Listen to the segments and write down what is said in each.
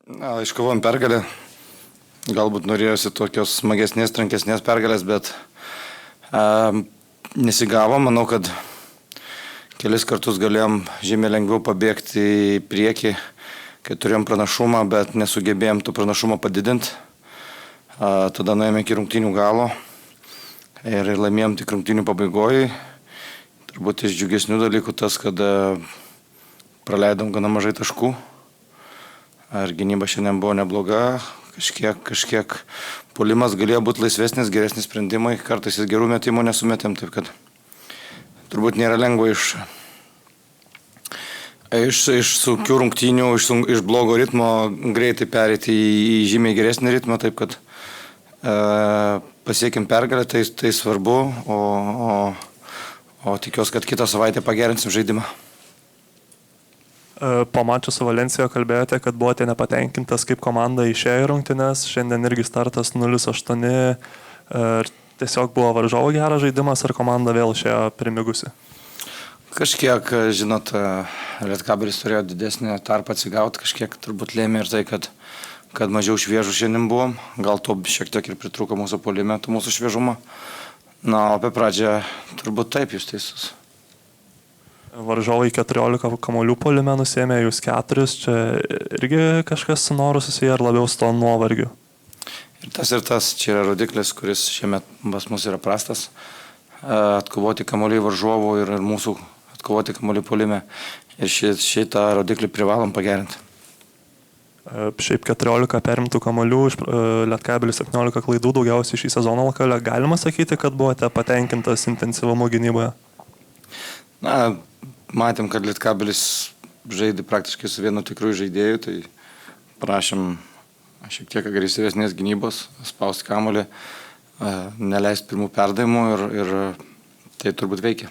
Iškovojom pergalę. Galbūt norėjosi tokios smagesnės, trankesnės pergalės, bet nesigavo. Manau, kad kelis kartus galėjom žymiai lengviau pabėgti į priekį, kai turėjom pranašumą, bet nesugebėjom to pranašumo padidinti. Tada nuėjome iki rungtynių galo ir laimėjom tik rungtynių pabaigoj. Turbūt iš džiugesnių dalykų tas, kad praleidom gana mažai taškų. Ir gynyba šiandien buvo nebloga, kažkiek puolimas galėjo būti laisvesnis, geresni sprendimai, kartais ir gerų metimų nesumetėm, taip kad turbūt nėra lengva iš sunkių rungtynių, iš blogo ritmo greitai pereiti į žymiai geresnį ritmą, taip kad pasiekėm pergalę, tai svarbu, o tikiuosi, kad kitą savaitę pagerinsim žaidimą. Po mačo su Valencija kalbėjote, kad buvote nepatenkintas, kaip komanda išėjo į rungtynes. Šiandien irgi startas 0-8. Tiesiog buvo varžovų geras žaidimas, ar komanda vėl išėjo primigusi? Kažkiek, žinot, Lietkabelis turėjo didesnį tarpą atsigauti, kažkiek turbūt lėmė ir tai, kad mažiau šviežų šiandien buvom. Gal to šiek tiek ir pritrūko mūsų puolime, mūsų šviežumo. Na, o apie pradžią turbūt taip, jūs teisus. Varžovai 14 kamuolių puolime nusėmė, jūs 4, čia irgi kažkas su noru susiję ar labiau su to nuovargiu? Ir tas, čia yra rodiklis, kuris šiemet pas mus yra prastas. Atkovoti kamuoliai varžovų ir mūsų atkovoti kamuoliai puolime. Ir šitą rodiklį privalom pagerinti. Šiaip 14 perimtų kamuolių, iš Lietkabelis 17 klaidų, daugiausiai šį sezoną LKL. Galima sakyti, kad buvote patenkintas intensyvumu gynyboje? Na, matėm, kad Lietkabelis žaidė praktiškai su vienu tikrųjų žaidėju, tai prašėm šiek tiek agresyvesnės gynybos, spausti kamuolį, neleisti pirmų perdavimų ir tai turbūt veikia.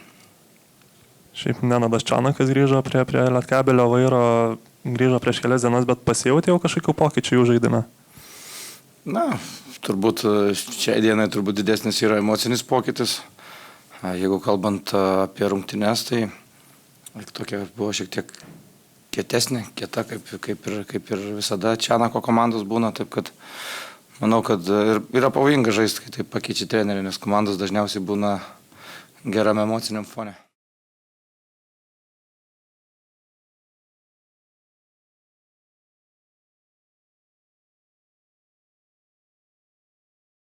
Šiaip Nenadas Čanakas grįžo prie Lietkabelio vairo, grįžo prieš kelias dienas, bet pasijautė jau kažkokių pokyčių jų žaidime? Na, turbūt šiai dienai turbūt didesnis yra emocinis pokytis. Jeigu kalbant apie rungtynes, tai tokia buvo šiek tiek kieta, kaip ir visada Čanako komandos būna, taip kad manau, kad yra pavojinga žaisti, kai taip pakeičia trenerį, nes komandos dažniausiai būna geram emociniam fone.